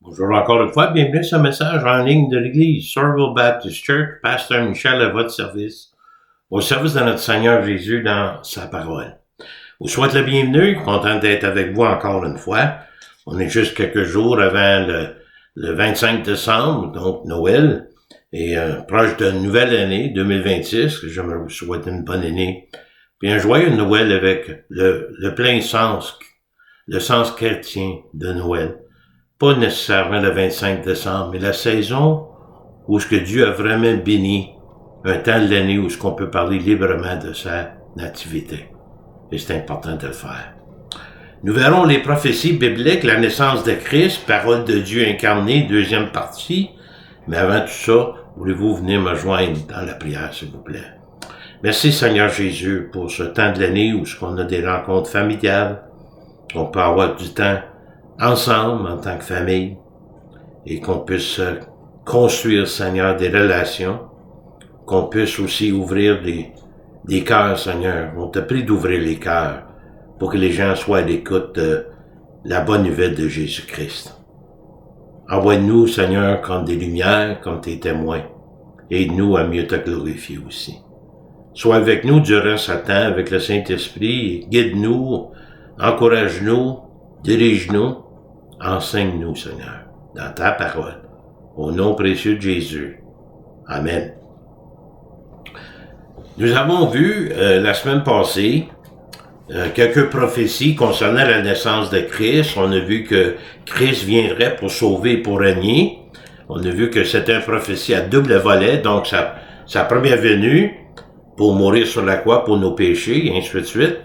Bonjour encore une fois, bienvenue à ce message en ligne de l'Église Somerville Baptist Church, Pasteur Michel à votre service, au service de notre Seigneur Jésus dans sa parole. Je vous souhaite la bienvenue, content d'être avec vous encore une fois. On est juste quelques jours avant le 25 décembre, donc Noël, et proche de nouvelle année 2026, que j'aimerais vous souhaiter une bonne année, puis un joyeux Noël avec le plein sens, le sens chrétien de Noël. Pas nécessairement le 25 décembre, mais la saison où ce que Dieu a vraiment béni, un temps de l'année où ce qu'on peut parler librement de sa nativité. Et c'est important de le faire. Nous verrons les prophéties bibliques, la naissance de Christ, parole de Dieu incarnée, deuxième partie. Mais avant tout ça, voulez-vous venir me joindre dans la prière, s'il vous plaît? Merci Seigneur Jésus pour ce temps de l'année où ce qu'on a des rencontres familiales. On peut avoir du temps ensemble en tant que famille et qu'on puisse construire, Seigneur, des relations, qu'on puisse aussi ouvrir des cœurs, Seigneur. On t'a pris d'ouvrir les cœurs pour que les gens soient à l'écoute de la bonne nouvelle de Jésus-Christ. Envoie-nous, Seigneur, comme des lumières, comme tes témoins. Aide-nous à mieux te glorifier aussi. Sois avec nous durant ce temps avec le Saint-Esprit. Guide-nous, encourage-nous, dirige-nous. Enseigne-nous, Seigneur, dans ta parole, au nom précieux de Jésus. Amen. Nous avons vu la semaine passée quelques prophéties concernant la naissance de Christ. On a vu que Christ viendrait pour sauver et pour régner. On a vu que c'était une prophétie à double volet, donc sa première venue pour mourir sur la croix pour nos péchés, et ainsi de suite.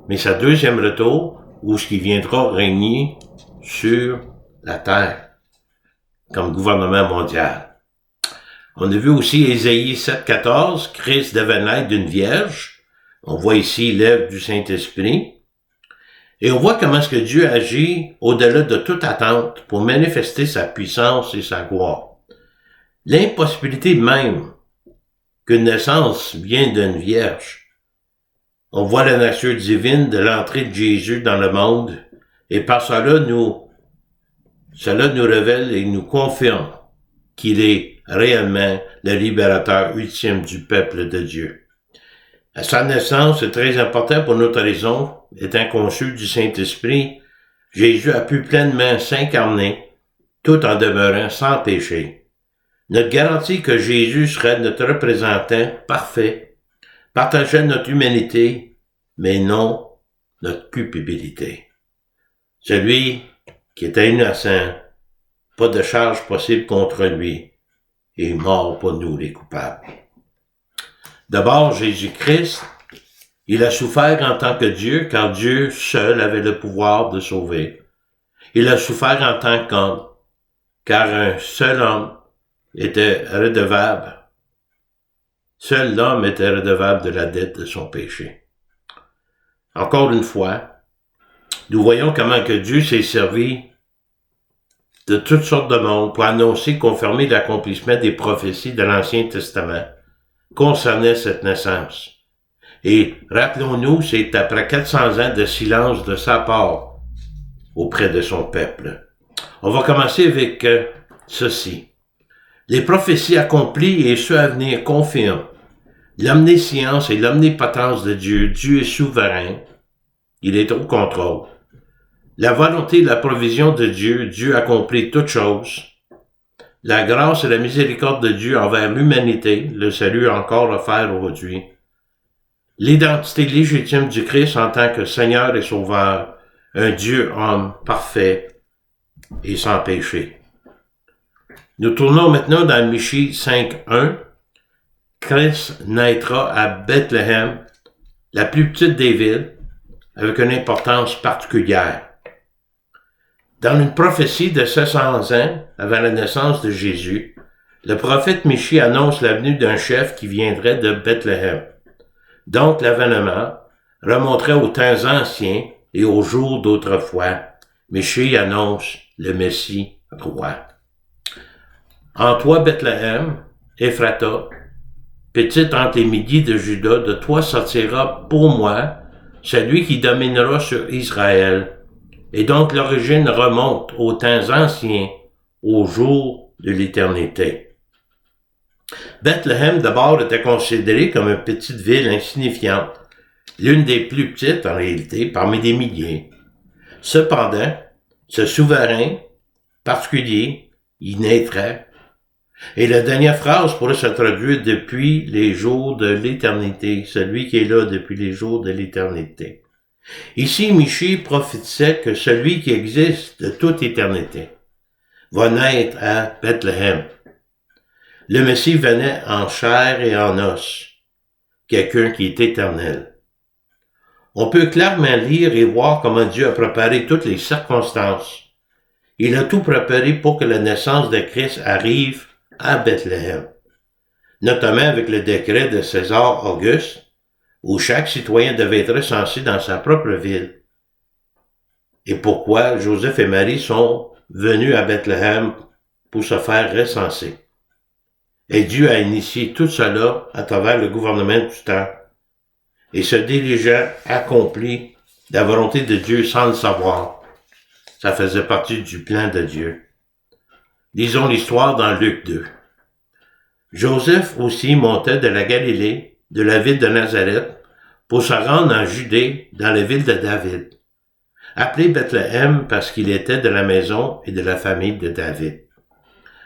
Mais sa deuxième retour, où ce qui viendra régner sur la terre, comme gouvernement mondial. On a vu aussi Ésaïe 7,14, Christ devait naître d'une vierge. On voit ici l'œuvre du Saint-Esprit. Et on voit comment est-ce que Dieu agit au-delà de toute attente pour manifester sa puissance et sa gloire. L'impossibilité même qu'une naissance vienne d'une vierge. On voit la nature divine de l'entrée de Jésus dans le monde, et par cela nous révèle et nous confirme qu'il est réellement le libérateur ultime du peuple de Dieu. À sa naissance, c'est très important pour notre raison, étant conçu du Saint-Esprit, Jésus a pu pleinement s'incarner, tout en demeurant sans péché. Notre garantie que Jésus serait notre représentant parfait, partageant notre humanité, mais non notre culpabilité. Celui qui était innocent, pas de charge possible contre lui, est mort pour nous les coupables. D'abord, Jésus-Christ, il a souffert en tant que Dieu, car Dieu seul avait le pouvoir de sauver. Il a souffert en tant qu'homme, car un seul homme était redevable. Seul l'homme était redevable de la dette de son péché. Encore une fois, nous voyons comment que Dieu s'est servi de toutes sortes de monde pour annoncer, confirmer l'accomplissement des prophéties de l'Ancien Testament concernant cette naissance. Et rappelons-nous, c'est après 400 ans de silence de sa part auprès de son peuple. On va commencer avec ceci. Les prophéties accomplies et ceux à venir confirment l'omniscience et l'omnipotence de Dieu. Dieu est souverain. Il est au contrôle. La volonté et la provision de Dieu, Dieu accomplit toutes choses. La grâce et la miséricorde de Dieu envers l'humanité, le salut encore offert aujourd'hui. L'identité légitime du Christ en tant que Seigneur et Sauveur, un Dieu-homme parfait et sans péché. Nous tournons maintenant dans Michée 5.1. Christ naîtra à Bethléem, la plus petite des villes, avec une importance particulière. Dans une prophétie de 700 ans avant la naissance de Jésus, le prophète Michée annonce la venue d'un chef qui viendrait de Bethléem. Donc l'avènement remonterait aux temps anciens et aux jours d'autrefois. Michée annonce le Messie roi. En toi, Bethléem, Ephrata, petite entre les midis de Juda, de toi sortira pour moi celui qui dominera sur Israël. Et donc l'origine remonte aux temps anciens, au jour de l'éternité. Bethléem, d'abord, était considérée comme une petite ville insignifiante, l'une des plus petites, en réalité, parmi des milliers. Cependant, ce souverain particulier y naîtrait, et la dernière phrase pourrait se traduire depuis les jours de l'éternité, celui qui est là depuis les jours de l'éternité. Ici, Michée prophétisait que celui qui existe de toute éternité va naître à Bethléem. Le Messie venait en chair et en os, quelqu'un qui est éternel. On peut clairement lire et voir comment Dieu a préparé toutes les circonstances. Il a tout préparé pour que la naissance de Christ arrive à Bethléem, notamment avec le décret de César Auguste, où chaque citoyen devait être recensé dans sa propre ville. Et pourquoi Joseph et Marie sont venus à Bethléem pour se faire recenser. Et Dieu a initié tout cela à travers le gouvernement du temps. Et ce dirigeant accomplit la volonté de Dieu sans le savoir. Ça faisait partie du plan de Dieu. Lisons l'histoire dans Luc 2. Joseph aussi montait de la Galilée, de la ville de Nazareth, pour se rendre en Judée, dans la ville de David, appelé Bethléem parce qu'il était de la maison et de la famille de David,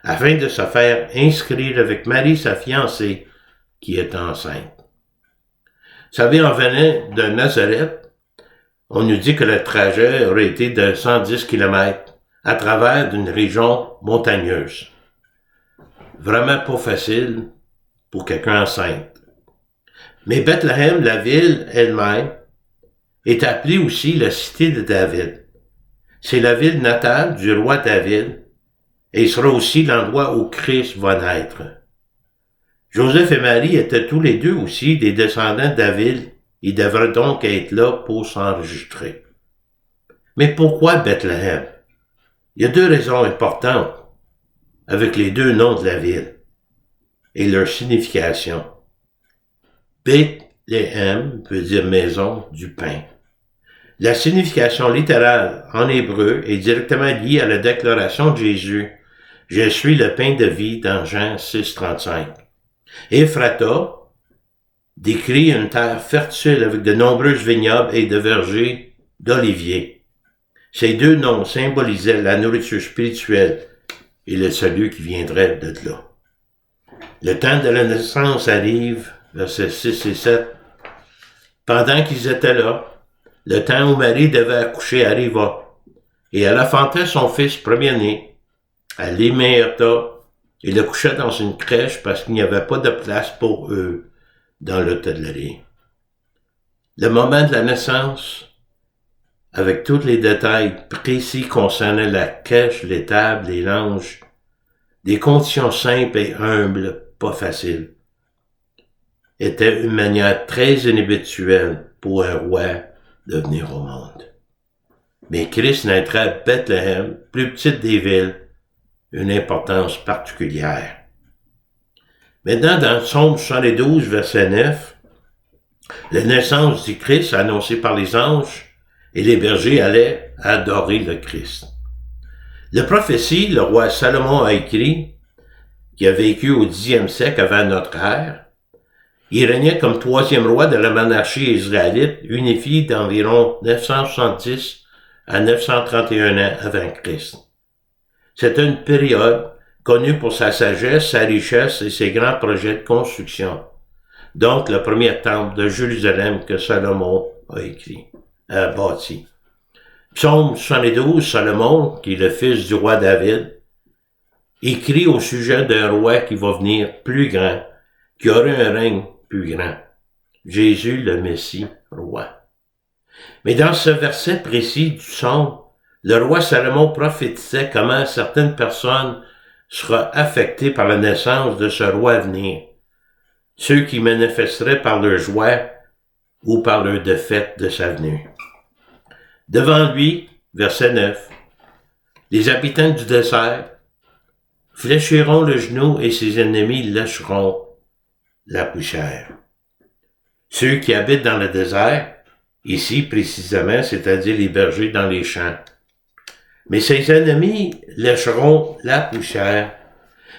afin de se faire inscrire avec Marie, sa fiancée, qui est enceinte. Vous savez, en venant de Nazareth, on nous dit que le trajet aurait été de 110 km à travers d'une région montagneuse. Vraiment pas facile pour quelqu'un enceinte. Mais Bethléem, la ville elle-même, est appelée aussi la cité de David. C'est la ville natale du roi David et il sera aussi l'endroit où Christ va naître. Joseph et Marie étaient tous les deux aussi des descendants de David. Ils devraient donc être là pour s'enregistrer. Mais pourquoi Bethléem? Il y a deux raisons importantes avec les deux noms de la ville et leur signification. Bethléem veut dire maison du pain. La signification littérale en hébreu est directement liée à la déclaration de Jésus. Je suis le pain de vie dans Jean 6,35. Ephrata décrit une terre fertile avec de nombreuses vignobles et de vergers d'oliviers. Ces deux noms symbolisaient la nourriture spirituelle et le salut qui viendrait de là. Le temps de la naissance arrive, versets 6 et 7. Pendant qu'ils étaient là, le temps où Marie devait accoucher arriva, et elle enfantait son fils premier-né. Elle l'émerta et le coucha dans une crèche parce qu'il n'y avait pas de place pour eux dans l'hôtellerie. Le moment de la naissance, avec tous les détails précis concernant la crèche, les tables, les langes, des conditions simples et humbles, pas faciles, était une manière très inhabituelle pour un roi de venir au monde. Mais Christ naîtra à Bethléem, plus petite des villes, une importance particulière. Maintenant, dans Psaume 72, verset 9, la naissance du Christ annoncée par les anges et les bergers allaient adorer le Christ. La prophétie, le roi Salomon a écrit, qui a vécu au 10e siècle avant notre ère. Il régnait comme troisième roi de la monarchie israélite, unifiée d'environ 970 à 931 ans avant Christ. C'était une période connue pour sa sagesse, sa richesse et ses grands projets de construction. Donc, le premier temple de Jérusalem que Salomon a bâti. Psaume 72, Salomon, qui est le fils du roi David, écrit au sujet d'un roi qui va venir plus grand, qui aura un règne plus grand. Jésus, le Messie, roi. Mais dans ce verset précis du psaume, le roi Salomon prophétisait comment certaines personnes seront affectées par la naissance de ce roi à venir. Ceux qui manifesteraient par leur joie ou par leur défaite de sa venue. Devant lui, verset 9, les habitants du désert fléchiront le genou et ses ennemis lâcheront la poussière. Ceux qui habitent dans le désert, ici précisément, c'est-à-dire les bergers dans les champs. Mais ses ennemis lécheront la poussière.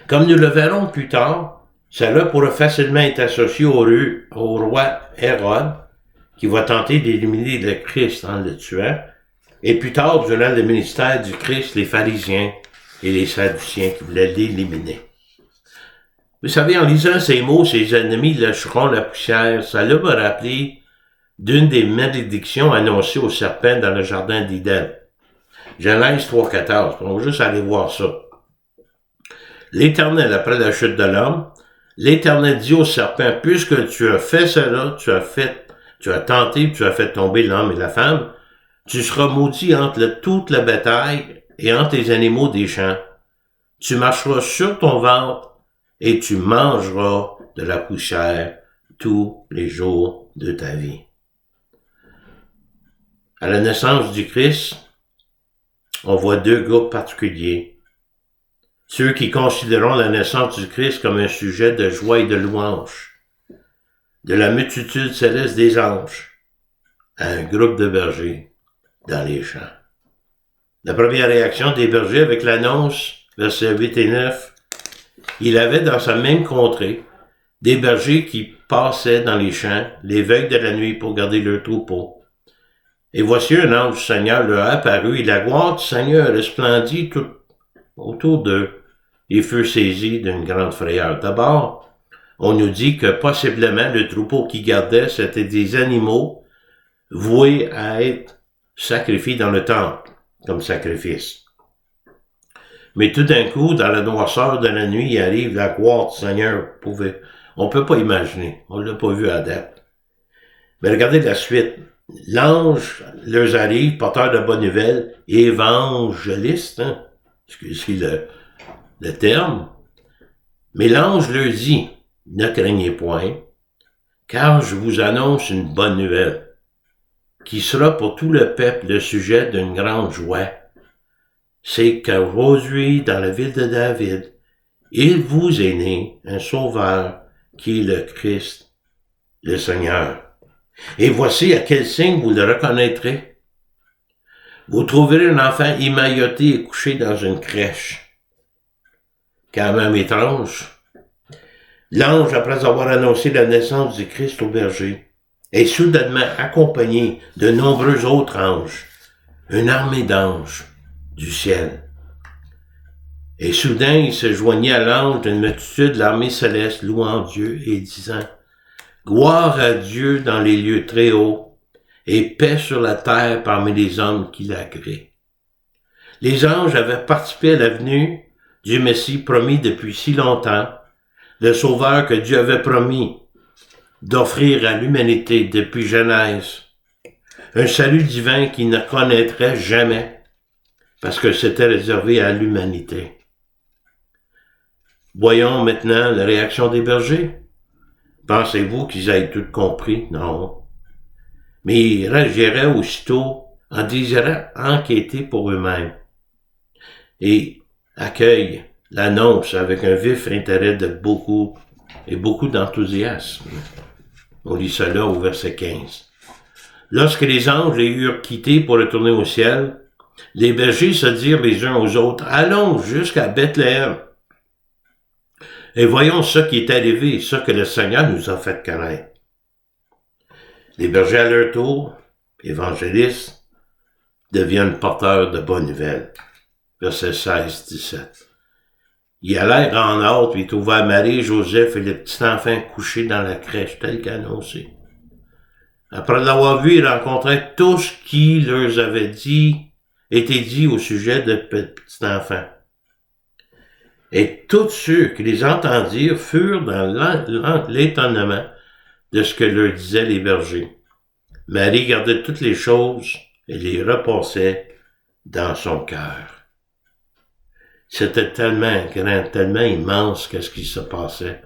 Comme nous le verrons plus tard, cela pourrait facilement être associé au roi Hérode, qui va tenter d'éliminer le Christ en le tuant, et plus tard, durant le ministère du Christ, les pharisiens et les sadduciens qui voulaient l'éliminer. Vous savez, en lisant ces mots, ses ennemis lécheront la poussière, ça m'a rappelé d'une des malédictions annoncées au serpent dans le jardin d'Éden. Genèse 3,14. On va juste aller voir ça. L'Éternel, après la chute de l'homme, l'Éternel dit au serpent, puisque tu as fait cela, tu as tenté, tu as fait tomber l'homme et la femme, tu seras maudit entre toute la bétail et entre les animaux des champs. Tu marcheras sur ton ventre et tu mangeras de la poussière tous les jours de ta vie. À la naissance du Christ, on voit deux groupes particuliers. Ceux qui considéreront la naissance du Christ comme un sujet de joie et de louange, de la multitude céleste des anges, à un groupe de bergers dans les champs. La première réaction des bergers avec l'annonce, versets 8 et 9, il avait dans sa même contrée des bergers qui passaient dans les champs les veilles de la nuit pour garder leur troupeau. Et voici un ange du Seigneur leur apparut, et la gloire du Seigneur resplendit tout autour d'eux. Ils furent saisis d'une grande frayeur. D'abord, on nous dit que possiblement le troupeau qu'ils gardaient, c'était des animaux voués à être sacrifiés dans le temple, comme sacrifice. Mais tout d'un coup, dans la noirceur de la nuit, arrive la gloire du Seigneur. On peut pas imaginer. On l'a pas vu à date. Mais regardez la suite. L'ange leur arrive, porteur de bonnes nouvelles, évangéliste, excusez le terme. Mais l'ange leur dit, ne craignez point, car je vous annonce une bonne nouvelle, qui sera pour tout le peuple le sujet d'une grande joie. C'est qu'aujourd'hui, dans la ville de David, il vous est né un sauveur qui est le Christ, le Seigneur. Et voici à quel signe vous le reconnaîtrez. Vous trouverez un enfant emmailloté et couché dans une crèche. Quand même étrange. L'ange, après avoir annoncé la naissance du Christ au berger, est soudainement accompagné de nombreux autres anges, une armée d'anges du ciel. Et soudain, il se joignit à l'ange d'une multitude de l'armée céleste, louant Dieu et disant, gloire à Dieu dans les lieux très hauts, et paix sur la terre parmi les hommes qui la créent. Les anges avaient participé à la venue du Messie promis depuis si longtemps, le Sauveur que Dieu avait promis d'offrir à l'humanité depuis Genèse, un salut divin qu'il ne connaîtrait jamais, parce que c'était réservé à l'humanité. Voyons maintenant la réaction des bergers. Pensez-vous qu'ils aient tout compris? Non. Mais ils réagiraient aussitôt en désirant enquêter pour eux-mêmes et accueillent l'annonce avec un vif intérêt de beaucoup d'enthousiasme. On lit cela au verset 15. Lorsque les anges les eurent quittés pour retourner au ciel, les bergers se dirent les uns aux autres, allons jusqu'à Bethléem et voyons ce qui est arrivé, ce que le Seigneur nous a fait connaître. Les bergers à leur tour, évangélistes, deviennent porteurs de bonnes nouvelles. Verset 16-17. Ils allèrent en hâte, puis ils trouvèrent Marie, Joseph et le petit enfant couché dans la crèche, tel qu'annoncé. Après l'avoir vu, ils rencontrèrent tout ce qui leur avait été dit au sujet de petit enfant. Et tous ceux qui les entendirent furent dans l'étonnement de ce que leur disaient les bergers. Marie gardait toutes les choses et les repassait dans son cœur. C'était tellement grand, tellement immense qu'est-ce qui se passait.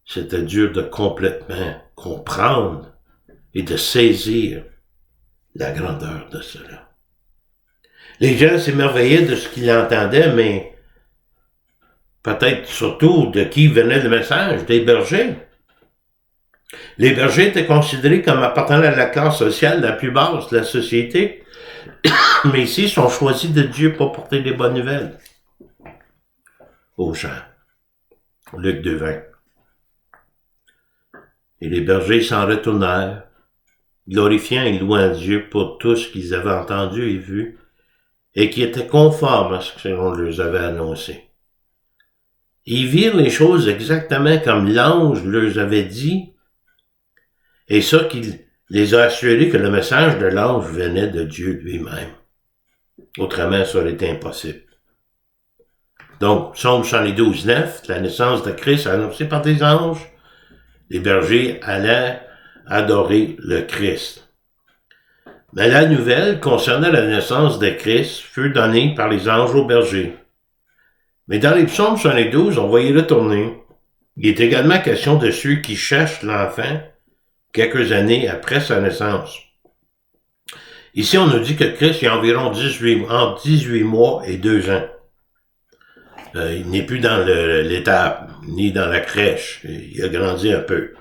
C'était dur de complètement comprendre et de saisir la grandeur de cela. Les gens s'émerveillaient de ce qu'ils entendaient, mais peut-être surtout de qui venait le message, des bergers. Les bergers étaient considérés comme appartenant à la classe sociale la plus basse de la société. Mais ici, ils sont choisis de Dieu pour porter les bonnes nouvelles aux gens. Luc 2:20. Et les bergers s'en retournèrent, glorifiant et louant Dieu pour tout ce qu'ils avaient entendu et vu, et qui était conforme à ce que l'on leur avait annoncé. Ils virent les choses exactement comme l'ange leur avait dit, et ça qu'il les a assurés que le message de l'ange venait de Dieu lui-même. Autrement, ça aurait été impossible. Donc, Psaume 112:9, la naissance de Christ annoncée par des anges, les bergers allaient adorer le Christ. Mais la nouvelle concernant la naissance de Christ fut donnée par les anges aux bergers. Mais dans les psaumes 112, on va y retourner. Il est également question de ceux qui cherchent l'enfant quelques années après sa naissance. Ici, on nous dit que Christ il a environ 18 mois et 2 ans. Il n'est plus dans l'étape, ni dans la crèche. Il a grandi un peu.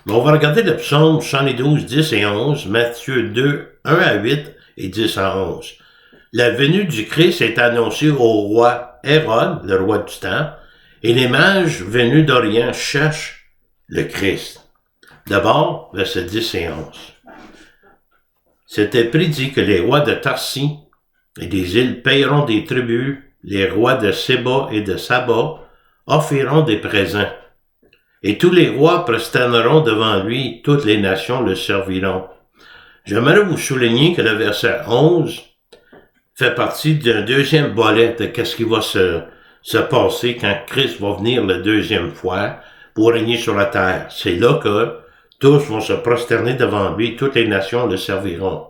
Mais on va regarder le psaume 112, 10 et 11, Matthieu 2, 1 à 8 et 10 à 11. La venue du Christ est annoncée au roi Hérode, le roi du temps, et les mages venus d'Orient cherchent le Christ. D'abord, versets 10 et 11. C'était prédit que les rois de Tarsis et des îles payeront des tributs, les rois de Séba et de Saba offriront des présents. Et tous les rois prosterneront devant lui, toutes les nations le serviront. J'aimerais vous souligner que le verset 11 fait partie d'un deuxième volet de qu'est-ce qui va se passer quand Christ va venir la deuxième fois pour régner sur la terre. C'est là que tous vont se prosterner devant lui, toutes les nations le serviront.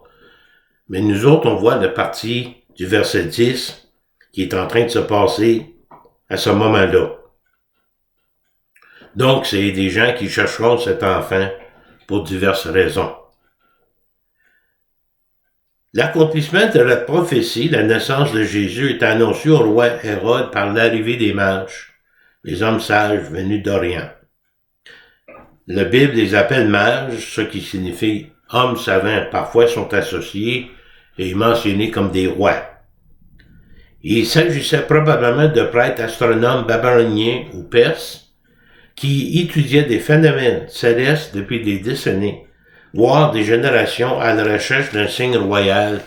Mais nous autres, on voit la partie du verset 10 qui est en train de se passer à ce moment-là. Donc, c'est des gens qui chercheront cet enfant pour diverses raisons. L'accomplissement de la prophétie, la naissance de Jésus, est annoncé au roi Hérode par l'arrivée des mages, les hommes sages venus d'Orient. La Bible les appelle mages, ce qui signifie hommes savants. Parfois sont associés et mentionnés comme des rois. Il s'agissait probablement de prêtres astronomes babyloniens ou perses qui étudiaient des phénomènes célestes depuis des décennies, voire des générations à la recherche d'un signe royal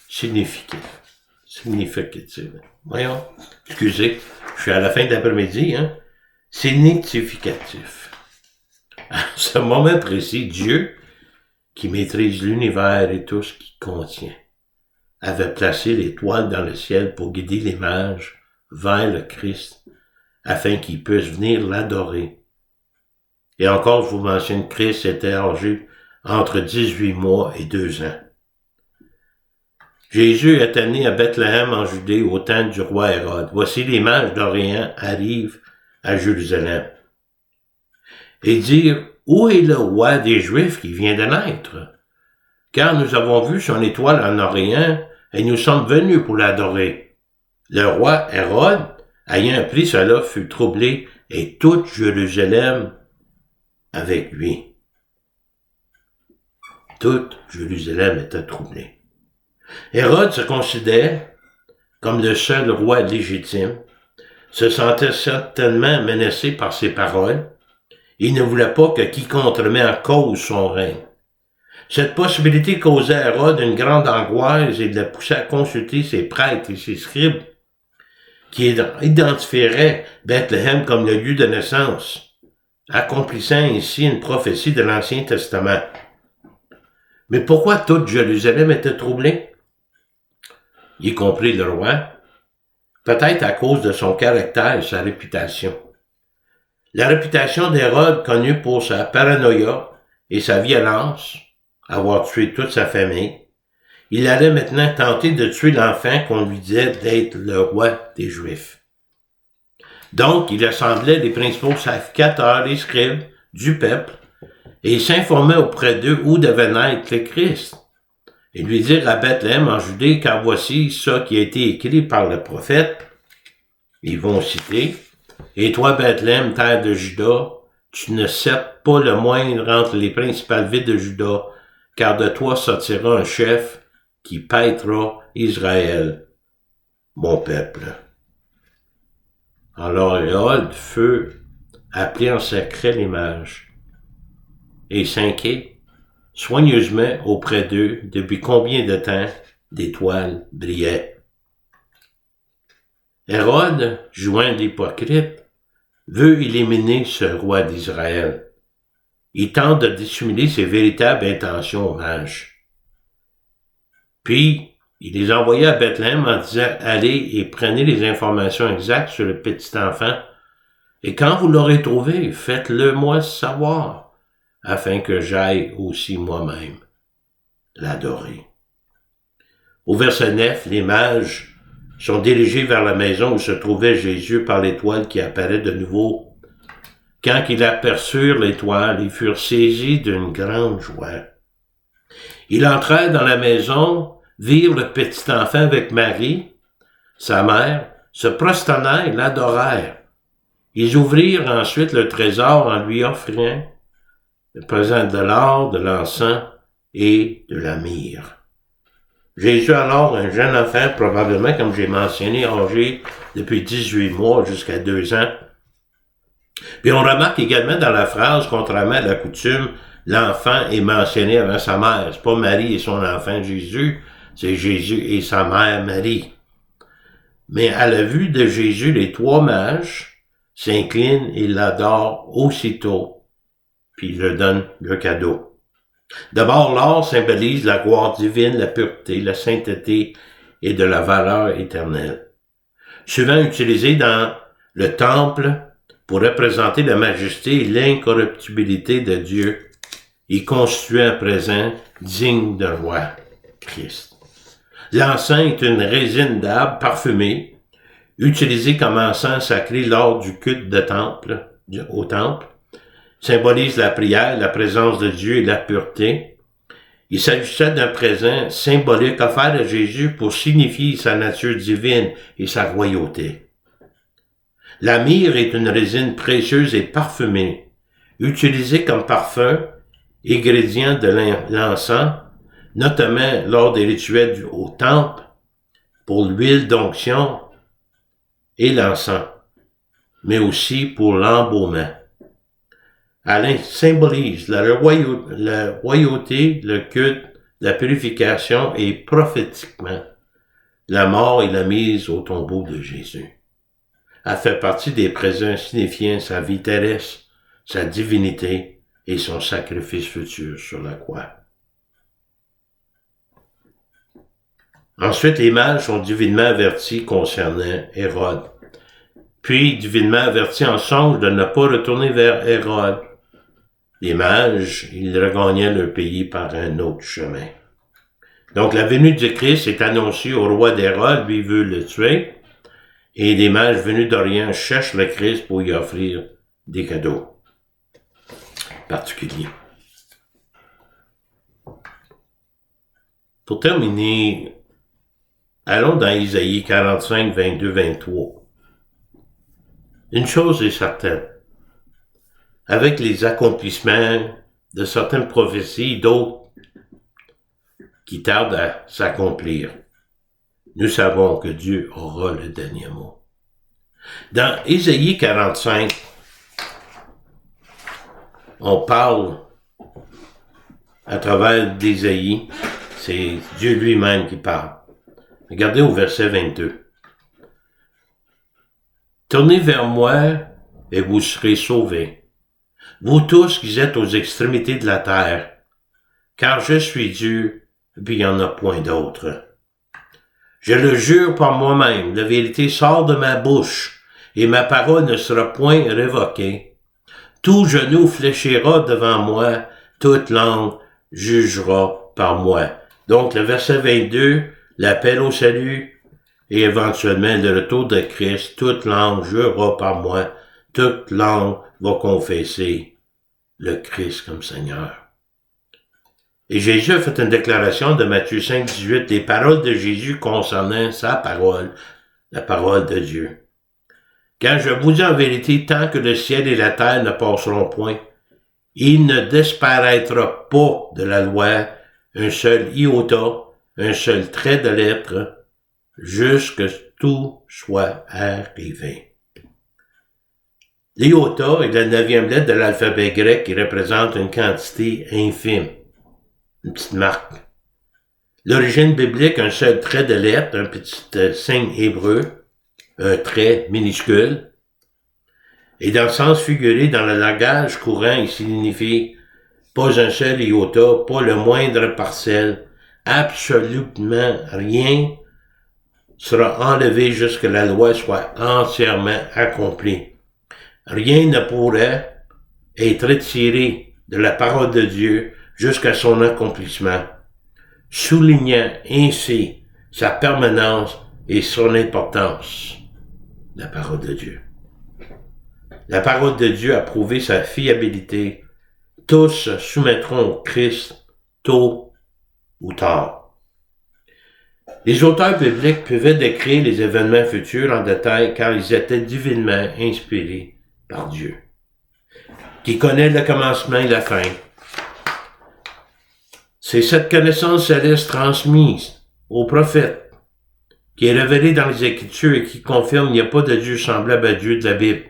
significatif. Voyons, excusez, je suis à la fin de l'après-midi, significatif. À ce moment précis, Dieu, qui maîtrise l'univers et tout ce qu'il contient, avait placé l'étoile dans le ciel pour guider les mages vers le Christ, afin qu'ils puissent venir l'adorer. Et encore, je vous mentionne, Christ était âgé entre 18 mois et 2 ans. Jésus était né à Bethléem en Judée au temps du roi Hérode. Voici les mages d'Orient arrivent à Jérusalem. Et dire, où est le roi des Juifs qui vient de naître? Car nous avons vu son étoile en Orient et nous sommes venus pour l'adorer. Le roi Hérode, ayant appris cela, fut troublé et toute Jérusalem avec lui. Toute Jérusalem était troublée. Hérode se considère comme le seul roi légitime, se sentait certainement menacé par ses paroles. Il ne voulait pas que quiconque remette en cause son règne. Cette possibilité causait à Hérode une grande angoisse et le poussait à consulter ses prêtres et ses scribes qui identifieraient Bethléem comme le lieu de naissance, accomplissant ainsi une prophétie de l'Ancien Testament. Mais pourquoi toute Jérusalem était troublée? Y compris le roi, peut-être à cause de son caractère et sa réputation. La réputation d'Hérode, connue pour sa paranoïa et sa violence, avoir tué toute sa famille, il allait maintenant tenter de tuer l'enfant qu'on lui disait d'être le roi des Juifs. Donc, il assemblait les principaux sacrificateurs, les scribes du peuple, et il s'informait auprès d'eux où devait naître le Christ. Et lui dire à Bethléem en Judée, car voici ça qui a été écrit par le prophète. Ils vont citer, et toi, Bethléem, terre de Juda, tu ne cèdes pas le moindre entre les principales villes de Juda, car de toi sortira un chef qui paîtra Israël, mon peuple. Alors Hérode fut appelé en secret les mages, et s'inquiète soigneusement auprès d'eux depuis combien de temps l'étoile brillait. Hérode, jouant l'hypocrite, veut éliminer ce roi d'Israël. Il tente de dissimuler ses véritables intentions aux mages. Puis, il les envoya à Bethléem en disant « Allez et prenez les informations exactes sur le petit enfant, et quand vous l'aurez trouvé, faites-le moi savoir, afin que j'aille aussi moi-même l'adorer. » Au verset 9, les mages sont dirigés vers la maison où se trouvait Jésus par l'étoile qui apparaît de nouveau. Quand ils aperçurent l'étoile, ils furent saisis d'une grande joie. Ils entrèrent dans la maison, virent le petit enfant avec Marie, sa mère, se prosternèrent et l'adorèrent. Ils ouvrirent ensuite le trésor en lui offrant le présent de l'or, de l'encens et de la myrrhe. Jésus alors, un jeune enfant, probablement, comme j'ai mentionné, âgé depuis 18 mois jusqu'à 2 ans. Puis on remarque également dans la phrase, contrairement à la coutume, l'enfant est mentionné avant sa mère. C'est pas Marie et son enfant Jésus, c'est Jésus et sa mère Marie. Mais à la vue de Jésus, les 3 mages s'inclinent et l'adorent aussitôt, puis ils leur donnent le cadeau. D'abord, l'or symbolise la gloire divine, la pureté, la sainteté et de la valeur éternelle. Souvent utilisé dans le temple pour représenter la majesté et l'incorruptibilité de Dieu, il constitue un présent digne d'un roi, Christ. L'encens est une résine d'arbre parfumée, utilisée comme encens sacré lors du culte de temple, au temple, symbolise la prière, la présence de Dieu et la pureté. Il s'agissait d'un présent symbolique offert à Jésus pour signifier sa nature divine et sa royauté. La myrrhe est une résine précieuse et parfumée, utilisée comme parfum, ingrédient de l'encens, notamment lors des rituels au temple, pour l'huile d'onction et l'encens, mais aussi pour l'embaumement. Elle symbolise la royauté, le culte, la purification et prophétiquement la mort et la mise au tombeau de Jésus. Elle fait partie des présents signifiant sa vie terrestre, sa divinité et son sacrifice futur sur la croix. Ensuite, les mages sont divinement avertis concernant Hérode, puis divinement avertis en songe de ne pas retourner vers Hérode. Les mages, ils regagnaient leur pays par un autre chemin. Donc, la venue du Christ est annoncée au roi d'Hérode, lui veut le tuer, et les mages venus d'Orient cherchent le Christ pour y offrir des cadeaux particuliers. Pour terminer, allons dans Isaïe 45, 22, 23. Une chose est certaine. Avec les accomplissements de certaines prophéties, d'autres qui tardent à s'accomplir, nous savons que Dieu aura le dernier mot. Dans Isaïe 45, on parle à travers d'Isaïe, c'est Dieu lui-même qui parle. Regardez au verset 22. « Tournez vers moi et vous serez sauvés. Vous tous qui êtes aux extrémités de la terre, car je suis Dieu, puis il n'y en a point d'autre. Je le jure par moi-même, la vérité sort de ma bouche, et ma parole ne sera point révoquée. Tout genou fléchira devant moi, toute langue jugera par moi. » Donc le verset 22, l'appel au salut, et éventuellement le retour de Christ, toute langue jurera par moi, toute langue va confesser le Christ comme Seigneur. Et Jésus a fait une déclaration de Matthieu 5, 18, les paroles de Jésus concernant sa parole, la parole de Dieu. Car je vous dis en vérité, tant que le ciel et la terre ne passeront point, il ne disparaîtra pas de la loi un seul iota, un seul trait de lettre, jusque tout soit arrivé. L'iota est la 9e lettre de l'alphabet grec qui représente une quantité infime, une petite marque. L'origine biblique, un seul trait de lettre, un petit signe hébreu, un trait minuscule. Et dans le sens figuré, dans le langage courant, il signifie pas un seul iota, pas le moindre parcelle, absolument rien sera enlevé jusqu'à la loi soit entièrement accomplie. Rien ne pourrait être retiré de la parole de Dieu jusqu'à son accomplissement, soulignant ainsi sa permanence et son importance. La parole de Dieu. La parole de Dieu a prouvé sa fiabilité. Tous se soumettront au Christ, tôt ou tard. Les auteurs bibliques pouvaient décrire les événements futurs en détail car ils étaient divinement inspirés par Dieu, qui connaît le commencement et la fin. C'est cette connaissance céleste transmise aux prophètes qui est révélée dans les Écritures et qui confirme qu'il n'y a pas de Dieu semblable à Dieu de la Bible.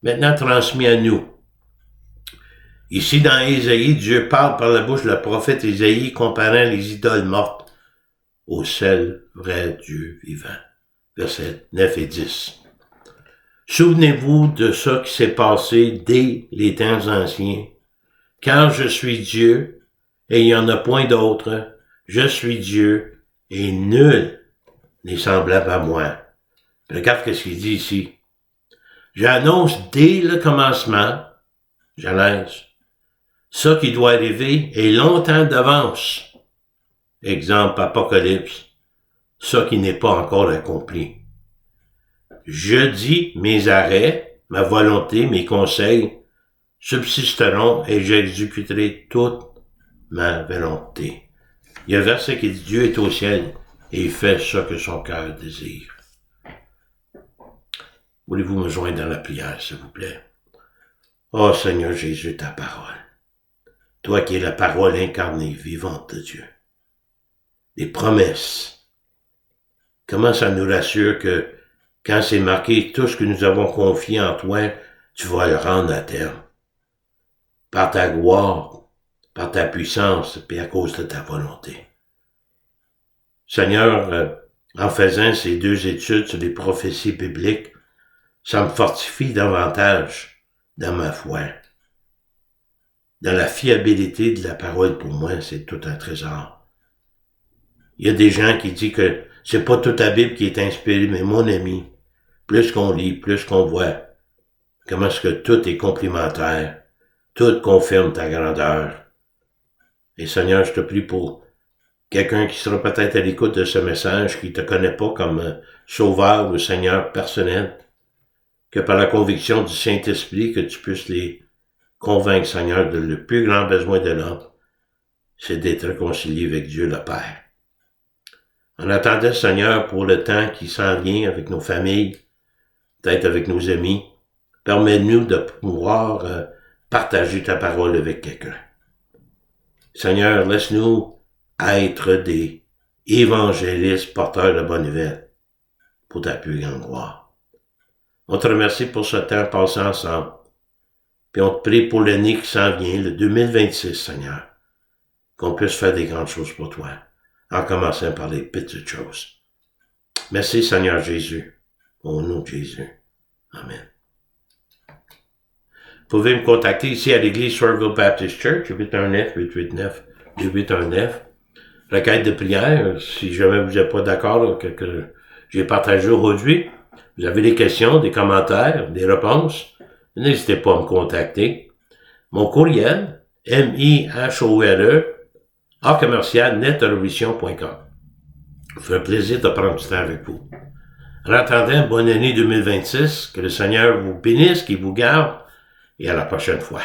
Maintenant transmis à nous. Ici, dans Ésaïe, Dieu parle par la bouche de le prophète Ésaïe comparant les idoles mortes au seul vrai Dieu vivant. Versets 9 et 10. Souvenez-vous de ce qui s'est passé dès les temps anciens. Car je suis Dieu, et il n'y en a point d'autre. Je suis Dieu, et nul n'est semblable à moi. Regarde ce qu'il dit ici. J'annonce dès le commencement, Genèse, ça qui doit arriver est longtemps d'avance. Exemple, Apocalypse, ça qui n'est pas encore accompli. Je dis mes arrêts, ma volonté, mes conseils subsisteront et j'exécuterai toute ma volonté. Il y a un verset qui dit Dieu est au ciel et il fait ce que son cœur désire. Voulez-vous me joindre dans la prière, s'il vous plaît? Oh Seigneur Jésus, ta parole. Toi qui es la parole incarnée, vivante de Dieu. Les promesses. Comment ça nous rassure que quand c'est marqué, tout ce que nous avons confié en toi, tu vas le rendre à terme. Par ta gloire, par ta puissance, et à cause de ta volonté. Seigneur, en faisant ces 2 études sur les prophéties bibliques, ça me fortifie davantage dans ma foi. Dans la fiabilité de la parole, pour moi, c'est tout un trésor. Il y a des gens qui disent que c'est pas toute la Bible qui est inspirée, mais mon ami, plus qu'on lit, plus qu'on voit, comment est-ce que tout est complémentaire, tout confirme ta grandeur. Et Seigneur, je te prie pour quelqu'un qui sera peut-être à l'écoute de ce message, qui te connaît pas comme sauveur ou Seigneur personnel, que par la conviction du Saint-Esprit, que tu puisses les convaincre, Seigneur, de le plus grand besoin de l'homme, c'est d'être réconcilié avec Dieu le Père. En attendant, Seigneur, pour le temps qui s'en vient avec nos familles, peut-être avec nos amis, permets-nous de pouvoir partager ta parole avec quelqu'un. Seigneur, laisse-nous être des évangélistes porteurs de bonne nouvelle pour ta plus grande gloire. On te remercie pour ce temps passé ensemble. Puis on te prie pour l'année qui s'en vient, le 2026, Seigneur, qu'on puisse faire des grandes choses pour toi, en commençant par les petites choses. Merci, Seigneur Jésus, au nom de Jésus. Amen. Vous pouvez me contacter ici à l'église Shoreville Baptist Church, 819-889-2819. Requête de prière, si jamais vous n'êtes pas d'accord avec ce que j'ai partagé aujourd'hui, vous avez des questions, des commentaires, des réponses, n'hésitez pas à me contacter. Mon courriel, mihole@netrevolution.com. Ça fait un plaisir de prendre du temps avec vous. En attendant, bonne année 2026, que le Seigneur vous bénisse, qu'il vous garde, et à la prochaine fois.